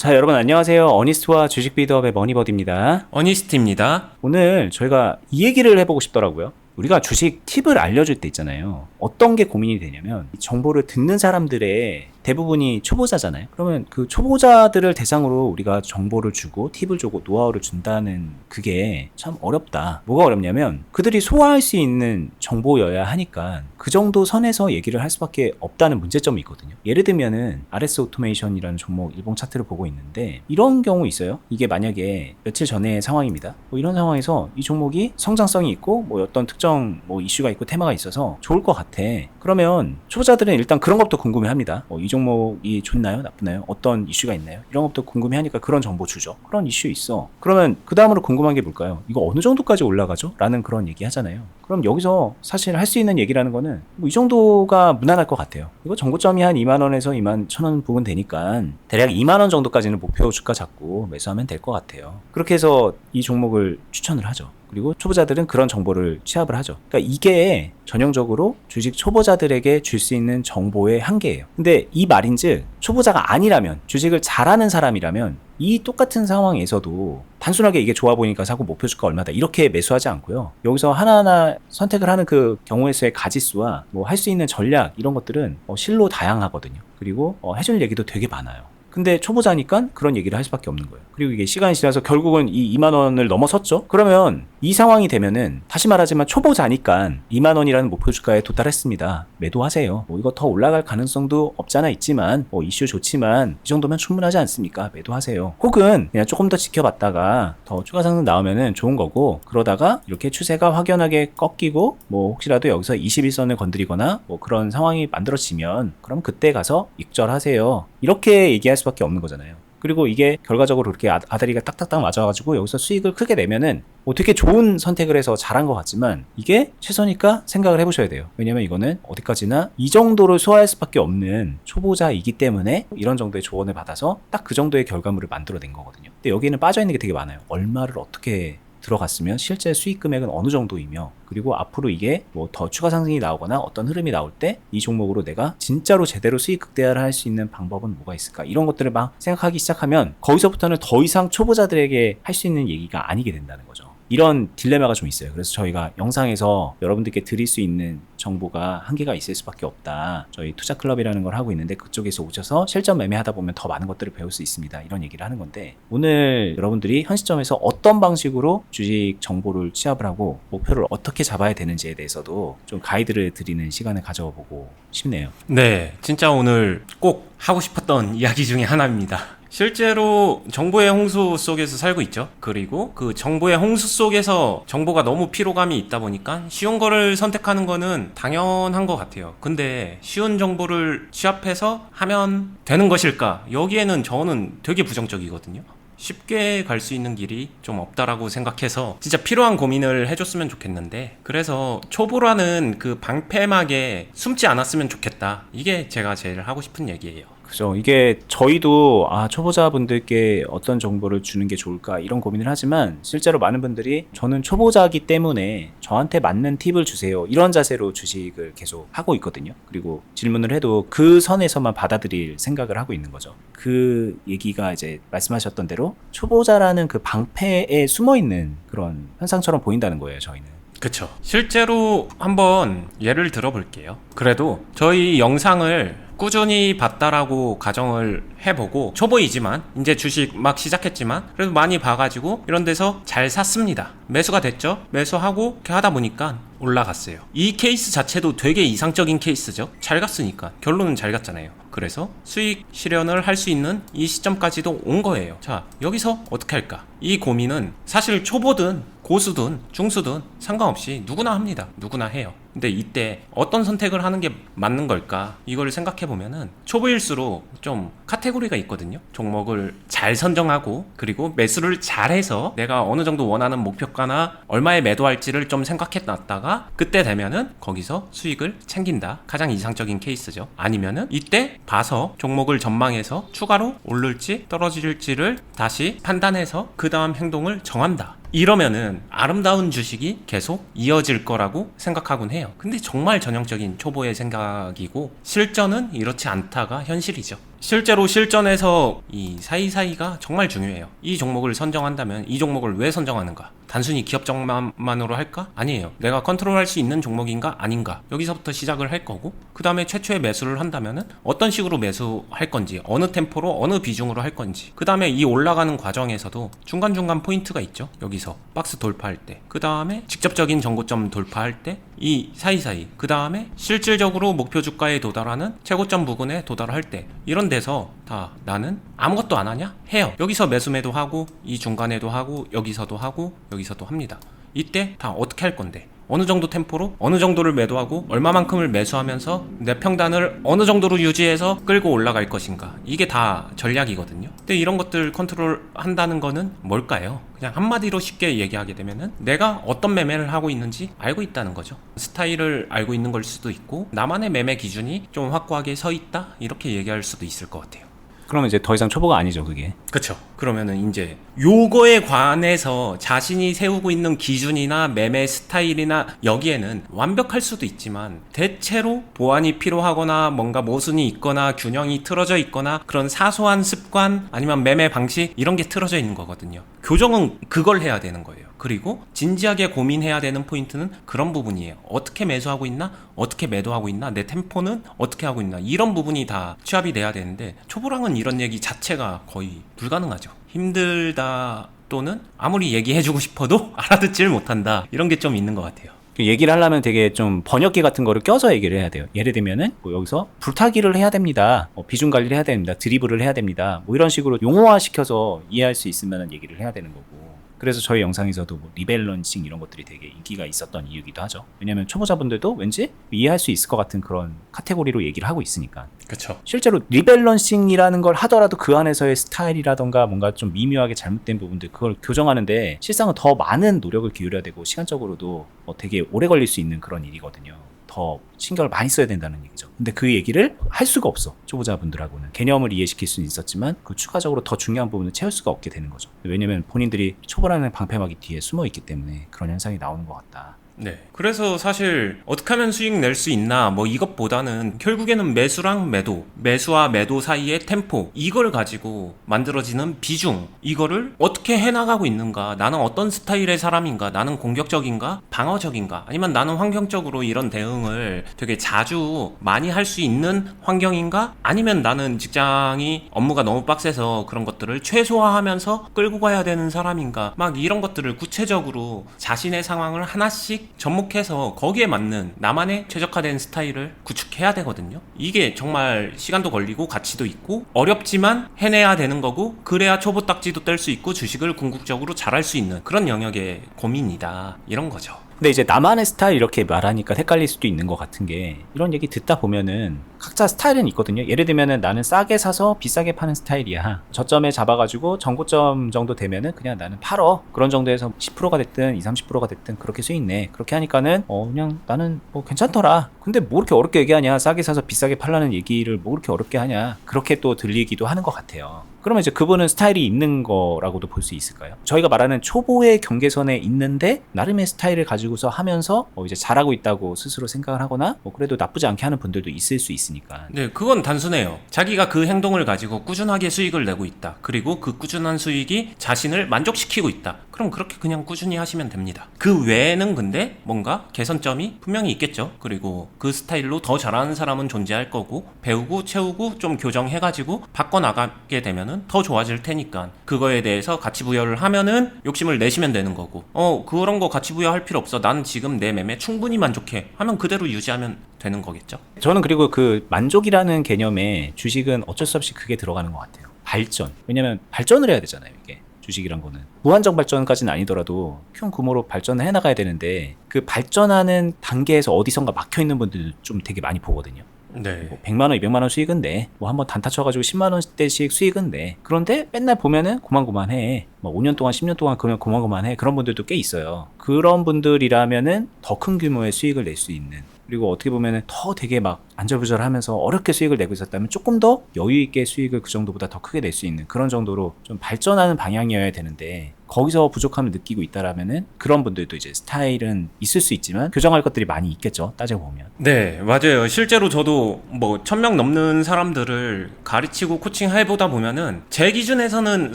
자, 여러분 안녕하세요. 어니스트와 주식 비드업의 머니버디입니다. 어니스트입니다. 오늘 저희가 이 얘기를 해보고 싶더라고요. 우리가 주식 팁을 알려줄 때 있잖아요. 어떤 게 고민이 되냐면 이 정보를 듣는 사람들의 대부분이 초보자잖아요. 그러면 그 초보자들을 대상으로 우리가 정보를 주고 팁을 주고 노하우를 준다는 그게 참 어렵다. 뭐가 어렵냐면 그들이 소화할 수 있는 정보여야 하니까 그 정도 선에서 얘기를 할 수밖에 없다는 문제점이 있거든요. 예를 들면은 RS 오토메이션이라는 종목 일봉 차트를 보고 있는데 이런 경우 있어요. 이게 만약에 며칠 전의 상황입니다. 뭐 이런 상황에서 이 종목이 성장성이 있고 뭐 어떤 특정 뭐 이슈가 있고 테마가 있어서 좋을 것 같아. 그러면 초보자들은 일단 그런 것도 궁금해합니다. 이 종목이 좋나요? 나쁘나요? 어떤 이슈가 있나요? 이런 것도 궁금해하니까 그런 정보 주죠. 그런 이슈 있어. 그러면 그 다음으로 궁금한 게 뭘까요? 이거 어느 정도까지 올라가죠? 라는 그런 얘기 하잖아요. 그럼 여기서 사실 할 수 있는 얘기라는 거는 뭐 이 정도가 무난할 것 같아요. 이거 정고점이 한 2만원에서 2만 1,000원 부근 되니까 대략 2만원 정도까지는 목표 주가 잡고 매수하면 될 것 같아요. 그렇게 해서 이 종목을 추천을 하죠. 그리고 초보자들은 그런 정보를 취합을 하죠. 그러니까 이게 전형적으로 주식 초보자들에게 줄 수 있는 정보의 한계예요. 근데 이 말인즉 초보자가 아니라면, 주식을 잘하는 사람이라면 이 똑같은 상황에서도 단순하게 이게 좋아 보이니까 사고 목표 주가 얼마다 이렇게 매수하지 않고요. 여기서 하나하나 선택을 하는 그 경우의 수의 가지수와 뭐 할 수 있는 전략 이런 것들은 실로 다양하거든요. 그리고 해줄 얘기도 되게 많아요. 근데 초보자니까 그런 얘기를 할 수밖에 없는 거예요. 그리고 이게 시간이 지나서 결국은 이 2만 원을 넘어섰죠. 그러면 이 상황이 되면은 다시 말하지만 초보자니까 2만 원이라는 목표 주가에 도달했습니다. 매도하세요. 뭐 이거 더 올라갈 가능성도 없잖아 있지만 뭐 이슈 좋지만 이 정도면 충분하지 않습니까? 매도하세요. 혹은 그냥 조금 더 지켜봤다가 더 추가 상승 나오면은 좋은 거고, 그러다가 이렇게 추세가 확연하게 꺾이고 뭐 혹시라도 여기서 21선을 건드리거나 뭐 그런 상황이 만들어지면 그럼 그때 가서 익절하세요. 이렇게 얘기할 수밖에 없는 거잖아요. 그리고 이게 결과적으로 그렇게 아다리가 딱딱딱 맞아가지고 여기서 수익을 크게 내면은 뭐 되게 좋은 선택을 해서 잘한 것 같지만 이게 최선일까 생각을 해보셔야 돼요. 왜냐면 이거는 어디까지나 이 정도를 소화할 수밖에 없는 초보자이기 때문에 이런 정도의 조언을 받아서 딱 그 정도의 결과물을 만들어낸 거거든요. 근데 여기에는 빠져있는 게 되게 많아요. 얼마를 어떻게 들어갔으면 실제 수익 금액은 어느 정도이며, 그리고 앞으로 이게 뭐 더 추가 상승이 나오거나 어떤 흐름이 나올 때 이 종목으로 내가 진짜로 제대로 수익 극대화를 할 수 있는 방법은 뭐가 있을까, 이런 것들을 막 생각하기 시작하면 거기서부터는 더 이상 초보자들에게 할 수 있는 얘기가 아니게 된다는 거죠. 이런 딜레마가 좀 있어요. 그래서 저희가 영상에서 여러분들께 드릴 수 있는 정보가 한계가 있을 수밖에 없다. 저희 투자클럽이라는 걸 하고 있는데 그쪽에서 오셔서 실전 매매하다 보면 더 많은 것들을 배울 수 있습니다. 이런 얘기를 하는 건데, 오늘 여러분들이 현 시점에서 어떤 방식으로 주식 정보를 취합을 하고 목표를 어떻게 잡아야 되는지에 대해서도 좀 가이드를 드리는 시간을 가져보고 싶네요. 네, 진짜 오늘 꼭 하고 싶었던 이야기 중에 하나입니다. 실제로 정보의 홍수 속에서 살고 있죠. 그리고 그 정보의 홍수 속에서 정보가 너무 피로감이 있다 보니까 쉬운 거를 선택하는 거는 당연한 것 같아요. 근데 쉬운 정보를 취합해서 하면 되는 것일까? 여기에는 저는 되게 부정적이거든요. 쉽게 갈 수 있는 길이 좀 없다라고 생각해서 진짜 필요한 고민을 해줬으면 좋겠는데, 그래서 초보라는 그 방패막에 숨지 않았으면 좋겠다. 이게 제가 제일 하고 싶은 얘기예요. 그죠. 이게 저희도 초보자분들께 어떤 정보를 주는 게 좋을까 이런 고민을 하지만, 실제로 많은 분들이 저는 초보자이기 때문에 저한테 맞는 팁을 주세요 이런 자세로 주식을 계속 하고 있거든요. 그리고 질문을 해도 그 선에서만 받아들일 생각을 하고 있는 거죠. 그 얘기가 이제 말씀하셨던 대로 초보자라는 그 방패에 숨어있는 그런 현상처럼 보인다는 거예요, 저희는. 그쵸. 실제로 한번 예를 들어 볼게요. 그래도 저희 영상을 꾸준히 봤다라고 가정을 해보고, 초보이지만 이제 주식 막 시작했지만 그래도 많이 봐가지고 이런 데서 잘 샀습니다. 매수가 됐죠. 매수하고 이렇게 하다 보니까 올라갔어요. 이 케이스 자체도 되게 이상적인 케이스죠. 잘 갔으니까 결론은 잘 갔잖아요. 그래서 수익 실현을 할 수 있는 이 시점까지도 온 거예요. 자, 여기서 어떻게 할까? 이 고민은 사실 초보든 고수든 중수든 상관없이 누구나 합니다. 누구나 해요. 근데 이때 어떤 선택을 하는 게 맞는 걸까? 이걸 생각해 보면은 초보일수록 좀 카테고리가 있거든요. 종목을 잘 선정하고 그리고 매수를 잘해서 내가 어느 정도 원하는 목표가나 얼마에 매도할지를 좀 생각해 놨다가 그때 되면은 거기서 수익을 챙긴다. 가장 이상적인 케이스죠. 아니면은 이때 봐서 종목을 전망해서 추가로 오를지 떨어질지를 다시 판단해서 그 다음 행동을 정한다. 이러면은 아름다운 주식이 계속 이어질 거라고 생각하곤 해요. 근데 정말 전형적인 초보의 생각이고 실전은 이렇지 않다가 현실이죠. 실제로 실전에서 이 사이사이가 정말 중요해요. 이 종목을 선정한다면 이 종목을 왜 선정하는가? 단순히 기업적만으로 할까? 아니에요. 내가 컨트롤할 수 있는 종목인가? 아닌가? 여기서부터 시작을 할 거고, 그 다음에 최초에 매수를 한다면은 어떤 식으로 매수할 건지, 어느 템포로 어느 비중으로 할 건지, 그 다음에 이 올라가는 과정에서도 중간중간 포인트가 있죠. 여기서 박스 돌파할 때, 그 다음에 직접적인 정고점 돌파할 때, 이 사이사이, 그 다음에 실질적으로 목표 주가에 도달하는 최고점 부근에 도달할 때, 이런 데서 다 나는 아무것도 안 하냐? 해요. 여기서 매수매도 하고, 이 중간에도 하고, 여기서도 하고, 여기서도 합니다. 이때 다 어떻게 할 건데? 어느 정도 템포로 어느 정도를 매도하고 얼마만큼을 매수하면서 내 평단을 어느 정도로 유지해서 끌고 올라갈 것인가, 이게 다 전략이거든요. 근데 이런 것들 컨트롤 한다는 거는 뭘까요? 그냥 한마디로 쉽게 얘기하게 되면은 내가 어떤 매매를 하고 있는지 알고 있다는 거죠. 스타일을 알고 있는 걸 수도 있고, 나만의 매매 기준이 좀 확고하게 서 있다, 이렇게 얘기할 수도 있을 것 같아요. 그러면 이제 더 이상 초보가 아니죠, 그게. 그쵸. 그러면은 이제 요거에 관해서 자신이 세우고 있는 기준이나 매매 스타일이나 여기에는 완벽할 수도 있지만, 대체로 보완이 필요하거나 뭔가 모순이 있거나 균형이 틀어져 있거나 그런 사소한 습관 아니면 매매 방식, 이런 게 틀어져 있는 거거든요. 교정은 그걸 해야 되는 거예요. 그리고 진지하게 고민해야 되는 포인트는 그런 부분이에요. 어떻게 매수하고 있나? 어떻게 매도하고 있나? 내 템포는 어떻게 하고 있나? 이런 부분이 다 취합이 돼야 되는데, 초보랑은 이런 얘기 자체가 거의 불가능하죠. 힘들다, 또는 아무리 얘기해주고 싶어도 알아듣질 못한다, 이런 게 좀 있는 것 같아요. 얘기를 하려면 되게 좀 번역기 같은 거를 껴서 얘기를 해야 돼요. 예를 들면은 뭐 여기서 불타기를 해야 됩니다. 비중 관리를 해야 됩니다. 드리블을 해야 됩니다. 뭐 이런 식으로 용어화 시켜서 이해할 수 있으면 얘기를 해야 되는 거고. 그래서 저희 영상에서도 뭐 리밸런싱 이런 것들이 되게 인기가 있었던 이유기도 하죠. 왜냐면 초보자분들도 왠지 이해할 수 있을 것 같은 그런 카테고리로 얘기를 하고 있으니까. 그쵸. 실제로 리밸런싱이라는 걸 하더라도 그 안에서의 스타일이라던가 뭔가 좀 미묘하게 잘못된 부분들, 그걸 교정하는데 실상은 더 많은 노력을 기울여야 되고, 시간적으로도 되게 오래 걸릴 수 있는 그런 일이거든요. 더 신경을 많이 써야 된다는 얘기죠. 근데 그 얘기를 할 수가 없어. 초보자분들하고는 개념을 이해시킬 수는 있었지만 그 추가적으로 더 중요한 부분을 채울 수가 없게 되는 거죠. 왜냐면 본인들이 초보라는 방패막이 뒤에 숨어 있기 때문에 그런 현상이 나오는 것 같다. 네. 그래서 사실 어떻게 하면 수익 낼 수 있나, 뭐 이것보다는 결국에는 매수랑 매도, 매수와 매도 사이의 템포, 이걸 가지고 만들어지는 비중, 이거를 어떻게 해나가고 있는가, 나는 어떤 스타일의 사람인가, 나는 공격적인가, 방어적인가, 아니면 나는 환경적으로 이런 대응을 되게 자주 많이 할 수 있는 환경인가, 아니면 나는 직장이 업무가 너무 빡세서 그런 것들을 최소화하면서 끌고 가야 되는 사람인가, 막 이런 것들을 구체적으로 자신의 상황을 하나씩 접목해서 거기에 맞는 나만의 최적화된 스타일을 구축해야 되거든요. 이게 정말 시간도 걸리고 가치도 있고 어렵지만 해내야 되는 거고, 그래야 초보 딱지도 뗄 수 있고 주식을 궁극적으로 잘할 수 있는 그런 영역의 고민이다, 이런 거죠. 근데 이제 나만의 스타일 이렇게 말하니까 헷갈릴 수도 있는 것 같은 게, 이런 얘기 듣다 보면은 각자 스타일은 있거든요. 예를 들면은 나는 싸게 사서 비싸게 파는 스타일이야. 저점에 잡아가지고 정고점 정도 되면은 그냥 나는 팔어. 그런 정도에서 10%가 됐든 20, 30%가 됐든 그렇게 수익 내. 그렇게 하니까는 그냥 나는 뭐 괜찮더라. 근데 뭐 이렇게 어렵게 얘기하냐. 싸게 사서 비싸게 팔라는 얘기를 뭐 이렇게 어렵게 하냐. 그렇게 또 들리기도 하는 것 같아요. 그러면 이제 그분은 스타일이 있는 거라고도 볼 수 있을까요? 저희가 말하는 초보의 경계선에 있는데 나름의 스타일을 가지고서 하면서 이제 잘하고 있다고 스스로 생각을 하거나 그래도 나쁘지 않게 하는 분들도 있을 수 있으니까. 네, 그건 단순해요. 자기가 그 행동을 가지고 꾸준하게 수익을 내고 있다. 그리고 그 꾸준한 수익이 자신을 만족시키고 있다. 그럼 그렇게 그냥 꾸준히 하시면 됩니다. 그 외에는 근데 뭔가 개선점이 분명히 있겠죠. 그리고 그 스타일로 더 잘하는 사람은 존재할 거고, 배우고 채우고 좀 교정해가지고 바꿔나가게 되면은 더 좋아질 테니까 그거에 대해서 가치 부여를 하면은 욕심을 내시면 되는 거고, 그런 거 가치 부여할 필요 없어, 나는 지금 내 매매 충분히 만족해 하면 그대로 유지하면 되는 거겠죠. 저는 그리고 그 만족이라는 개념에 주식은 어쩔 수 없이 그게 들어가는 것 같아요. 발전. 왜냐면 발전을 해야 되잖아요, 이게. 주식이란 거는 무한정 발전까지는 아니더라도 큰 규모로 발전을 해나가야 되는데, 그 발전하는 단계에서 어디선가 막혀있는 분들 좀 되게 많이 보거든요. 네. 100만원, 200만원 수익은 내. 한번 단타 쳐가지고 10만원대씩 수익은 내. 그런데 맨날 보면은 고만고만해. 5년 동안, 10년 동안 그러면 고만고만해. 그런 분들도 꽤 있어요. 그런 분들이라면은 더 큰 규모의 수익을 낼 수 있는, 그리고 어떻게 보면은 더 되게 막 안절부절하면서 어렵게 수익을 내고 있었다면 조금 더 여유 있게 수익을 그 정도보다 더 크게 낼 수 있는 그런 정도로 좀 발전하는 방향이어야 되는데, 거기서 부족함을 느끼고 있다라면은 그런 분들도 이제 스타일은 있을 수 있지만 교정할 것들이 많이 있겠죠. 따져 보면. 네, 맞아요. 실제로 저도 뭐 1000명 넘는 사람들을 가르치고 코칭해보다 보면은 제 기준에서는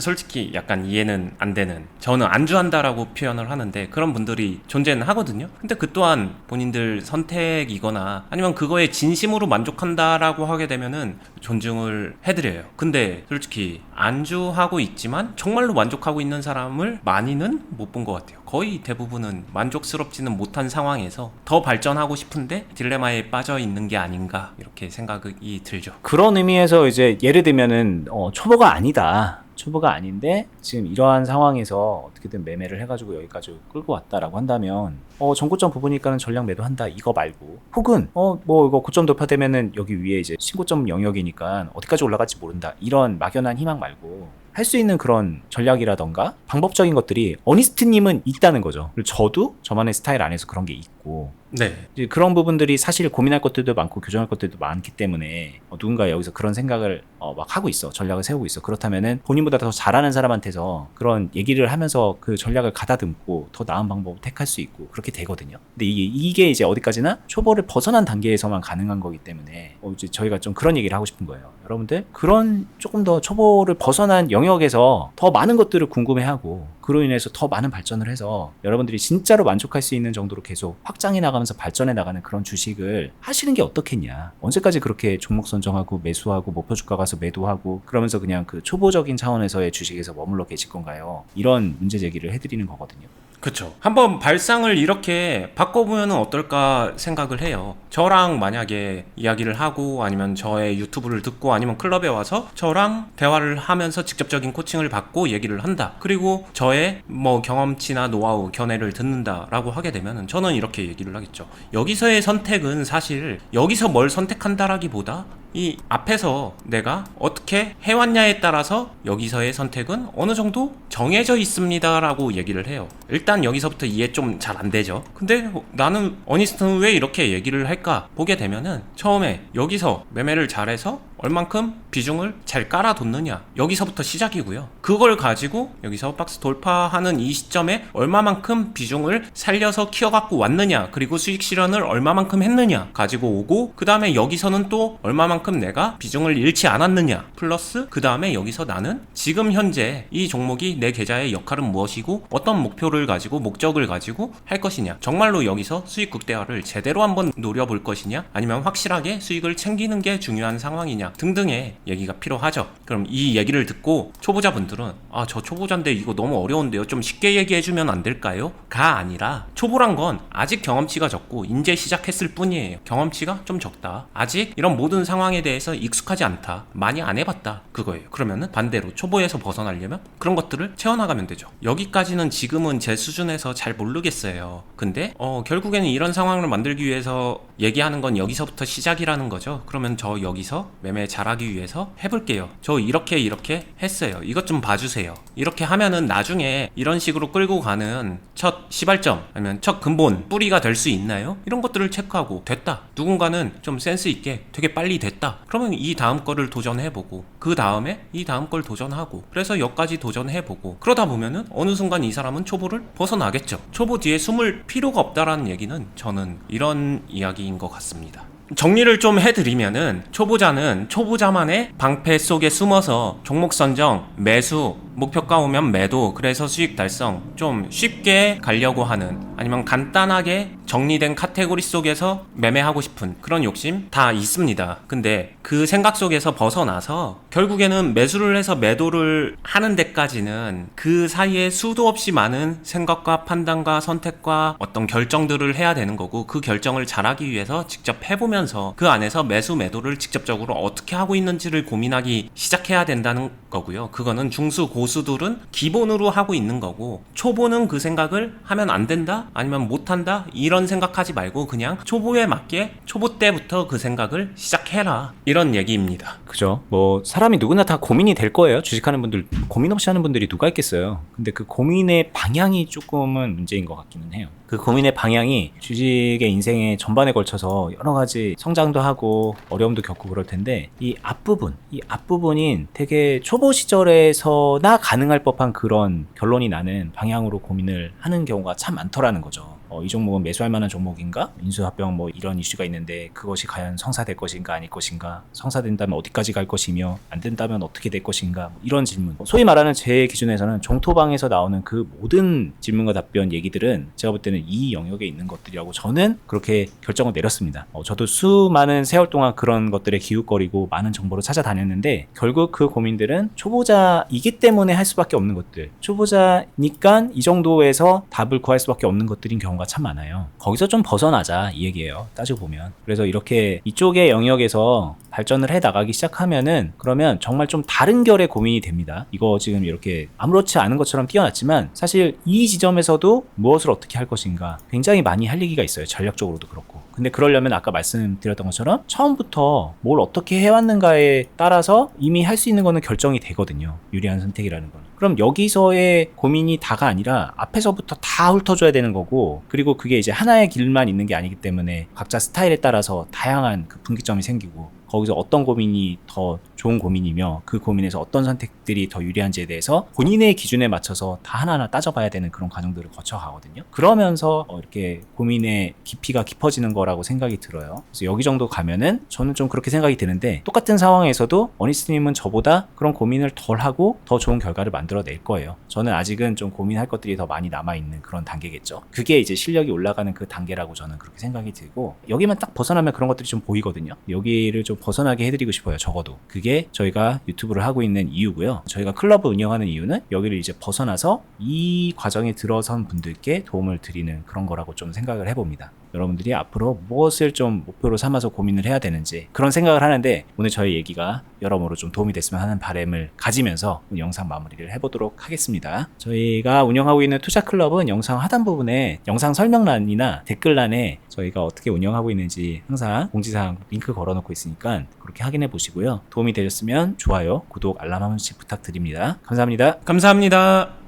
솔직히 약간 이해는 안 되는, 저는 안주한다라고 표현을 하는데 그런 분들이 존재는 하거든요. 근데 그 또한 본인들 선택이거나 아니면 그거에 진심으로 만족한다라고 하게 되면은 존중을 해드려요. 근데 솔직히 안주하고 있지만 정말로 만족하고 있는 사람을 많이는 못 본 것 같아요. 거의 대부분은 만족스럽지는 못한 상황에서 더 발전하고 싶은데 딜레마에 빠져 있는 게 아닌가 이렇게 생각이 들죠. 그런 의미에서 이제 예를 들면은 초보가 아니다. 초보가 아닌데 지금 이러한 상황에서 어떻게든 매매를 해가지고 여기까지 끌고 왔다라고 한다면 전고점 부분이니까는 전략 매도한다 이거 말고, 혹은 뭐 이거 고점 돌파되면은 여기 위에 이제 신고점 영역이니까 어디까지 올라갈지 모른다 이런 막연한 희망 말고 할 수 있는 그런 전략이라던가 방법적인 것들이 어니스트님은 있다는 거죠. 그리고 저도 저만의 스타일 안에서 그런 게 있고, 네. 이제 그런 부분들이 사실 고민할 것들도 많고 교정할 것들도 많기 때문에 누군가 여기서 그런 생각을 막 하고 있어. 전략을 세우고 있어. 그렇다면은 본인보다 더 잘하는 사람한테서 그런 얘기를 하면서 그 전략을 가다듬고 더 나은 방법을 택할 수 있고 그렇게 되거든요. 근데 이게 이제 어디까지나 초보를 벗어난 단계에서만 가능한 거기 때문에 이제 저희가 좀 그런 얘기를 하고 싶은 거예요. 여러분들 그런 조금 더 초보를 벗어난 영역에서 더 많은 것들을 궁금해하고 그로 인해서 더 많은 발전을 해서 여러분들이 진짜로 만족할 수 있는 정도로 계속 확장해 나가면서 발전해 나가는 그런 주식을 하시는 게 어떻겠냐. 언제까지 그렇게 종목 선정하고 매수하고 목표 주가 가서 매도하고 그러면서 그냥 그 초보적인 차원에서의 주식에서 머물러 계실 건가요? 이런 문제 제기를 해드리는 거거든요. 그쵸. 한번 발상을 이렇게 바꿔보면 어떨까 생각을 해요. 저랑 만약에 이야기를 하고 아니면 저의 유튜브를 듣고 아니면 클럽에 와서 저랑 대화를 하면서 직접적인 코칭을 받고 얘기를 한다. 그리고 저의 뭐 경험치나 노하우, 견해를 듣는다라고 하게 되면 저는 이렇게 얘기를 하겠죠. 여기서의 선택은 사실 여기서 뭘 선택한다라기보다 이 앞에서 내가 어떻게 해왔냐에 따라서 여기서의 선택은 어느 정도 정해져 있습니다라고 얘기를 해요. 일단 여기서부터 이해 좀 잘 안 되죠. 근데 나는 어니스트는 왜 이렇게 얘기를 할까 보게 되면은 처음에 여기서 매매를 잘해서 얼만큼 비중을 잘 깔아뒀느냐, 여기서부터 시작이고요. 그걸 가지고 여기서 박스 돌파하는 이 시점에 얼마만큼 비중을 살려서 키워갖고 왔느냐, 그리고 수익 실현을 얼마만큼 했느냐 가지고 오고, 그 다음에 여기서는 또 얼마만큼 내가 비중을 잃지 않았느냐, 플러스 그 다음에 여기서 나는 지금 현재 이 종목이 내 계좌의 역할은 무엇이고 어떤 목표를 가지고 목적을 가지고 할 것이냐, 정말로 여기서 수익 극대화를 제대로 한번 노려볼 것이냐, 아니면 확실하게 수익을 챙기는 게 중요한 상황이냐 등등의 얘기가 필요하죠. 그럼 이 얘기를 듣고 초보자분들은 저 초보자인데 이거 너무 어려운데요, 좀 쉽게 얘기해주면 안 될까요? 가 아니라 초보란 건 아직 경험치가 적고 이제 시작했을 뿐이에요. 경험치가 좀 적다, 아직 이런 모든 상황에 대해서 익숙하지 않다, 많이 안 해봤다, 그거예요. 그러면은 반대로 초보에서 벗어나려면 그런 것들을 채워나가면 되죠. 여기까지는 지금은 제 수준에서 잘 모르겠어요. 근데 결국에는 이런 상황을 만들기 위해서 얘기하는 건 여기서부터 시작이라는 거죠. 그러면 저 여기서 매매 잘하기 위해서 해볼게요. 저 이렇게 했어요. 이것 좀 봐주세요. 이렇게 하면은 나중에 이런 식으로 끌고 가는 첫 시발점 아니면 첫 근본 뿌리가 될 수 있나요? 이런 것들을 체크하고 됐다, 누군가는 좀 센스 있게 되게 빨리 됐다, 그러면 이 다음 거를 도전해보고 그 다음에 이 다음 걸 도전하고, 그래서 여기까지 도전해보고, 그러다 보면은 어느 순간 이 사람은 초보를 벗어나겠죠. 초보 뒤에 숨을 필요가 없다라는 얘기는 저는 이런 이야기인 것 같습니다. 정리를 좀 해드리면은 초보자는 초보자만의 방패 속에 숨어서 종목 선정, 매수, 목표가 오면 매도, 그래서 수익 달성, 좀 쉽게 가려고 하는, 아니면 간단하게 정리된 카테고리 속에서 매매하고 싶은 그런 욕심 다 있습니다. 근데 그 생각 속에서 벗어나서 결국에는 매수를 해서 매도를 하는 데까지는 그 사이에 수도 없이 많은 생각과 판단과 선택과 어떤 결정들을 해야 되는 거고, 그 결정을 잘하기 위해서 직접 해보면서 그 안에서 매수 매도를 직접적으로 어떻게 하고 있는지를 고민하기 시작해야 된다는 거고요. 그거는 중수 고수들은 기본으로 하고 있는 거고, 초보는 그 생각을 하면 안 된다 아니면 못한다 이런 생각하지 말고 그냥 초보에 맞게 초보 때부터 그 생각을 시작해라, 이런 얘기입니다. 그죠. 뭐 사람이 누구나 다 고민이 될 거예요. 주식하는 분들 고민 없이 하는 분들이 누가 있겠어요. 근데 그 고민의 방향이 조금은 문제인 것 같기는 해요. 그 고민의 방향이 주식의 인생의 전반에 걸쳐서 여러 가지 성장도 하고 어려움도 겪고 그럴 텐데 이 앞부분인 되게 초보 시절에서나 가능할 법한 그런 결론이 나는 방향으로 고민을 하는 경우가 참 많더라는 거죠. 이 종목은 매수할 만한 종목인가? 인수합병 뭐 이런 이슈가 있는데 그것이 과연 성사될 것인가 아닐 것인가? 성사된다면 어디까지 갈 것이며 안 된다면 어떻게 될 것인가? 뭐 이런 질문. 소위 말하는 제 기준에서는 종토방에서 나오는 그 모든 질문과 답변 얘기들은 제가 볼 때는 이 영역에 있는 것들이라고 저는 그렇게 결정을 내렸습니다. 저도 수많은 세월 동안 그런 것들에 기웃거리고 많은 정보를 찾아다녔는데 결국 그 고민들은 초보자이기 때문에 할 수밖에 없는 것들. 초보자니까 이 정도에서 답을 구할 수밖에 없는 것들인 경우가 참 많아요. 거기서 좀 벗어나자 이 얘기예요. 따지고 보면. 그래서 이렇게 이쪽의 영역에서 발전을 해 나가기 시작하면은 그러면 정말 좀 다른 결의 고민이 됩니다. 이거 지금 이렇게 아무렇지 않은 것처럼 뛰어났지만 사실 이 지점에서도 무엇을 어떻게 할 것인가 굉장히 많이 할 얘기가 있어요. 전략적으로도 그렇고. 근데 그러려면 아까 말씀드렸던 것처럼 처음부터 뭘 어떻게 해왔는가에 따라서 이미 할 수 있는 거는 결정이 되거든요. 유리한 선택이라는 건. 그럼 여기서의 고민이 다가 아니라 앞에서부터 다 훑어줘야 되는 거고 그리고 그게 이제 하나의 길만 있는 게 아니기 때문에 각자 스타일에 따라서 다양한 그 분기점이 생기고 거기서 어떤 고민이 더 좋은 고민이며 그 고민에서 어떤 선택들이 더 유리한지에 대해서 본인의 기준에 맞춰서 다 하나하나 따져봐야 되는 그런 과정들을 거쳐가거든요. 그러면서 이렇게 고민의 깊이가 깊어지는 거라고 생각이 들어요. 그래서 여기 정도 가면은 저는 좀 그렇게 생각이 드는데 똑같은 상황에서도 어니스트님은 저보다 그런 고민을 덜 하고 더 좋은 결과를 만들어낼 거예요. 저는 아직은 좀 고민할 것들이 더 많이 남아있는 그런 단계겠죠. 그게 이제 실력이 올라가는 그 단계라고 저는 그렇게 생각이 들고 여기만 딱 벗어나면 그런 것들이 좀 보이거든요. 여기를 좀 벗어나게 해드리고 싶어요. 적어도. 그게 저희가 유튜브를 하고 있는 이유고요. 저희가 클럽을 운영하는 이유는 여기를 이제 벗어나서 이 과정에 들어선 분들께 도움을 드리는 그런 거라고 좀 생각을 해봅니다. 여러분들이 앞으로 무엇을 좀 목표로 삼아서 고민을 해야 되는지 그런 생각을 하는데 오늘 저희 얘기가 여러모로 좀 도움이 됐으면 하는 바람을 가지면서 영상 마무리를 해보도록 하겠습니다. 저희가 운영하고 있는 투자클럽은 영상 하단 부분에 영상 설명란이나 댓글란에 저희가 어떻게 운영하고 있는지 항상 공지사항 링크 걸어놓고 있으니까 그렇게 확인해 보시고요. 도움이 되셨으면 좋아요, 구독, 알람 한 번씩 부탁드립니다. 감사합니다. 감사합니다.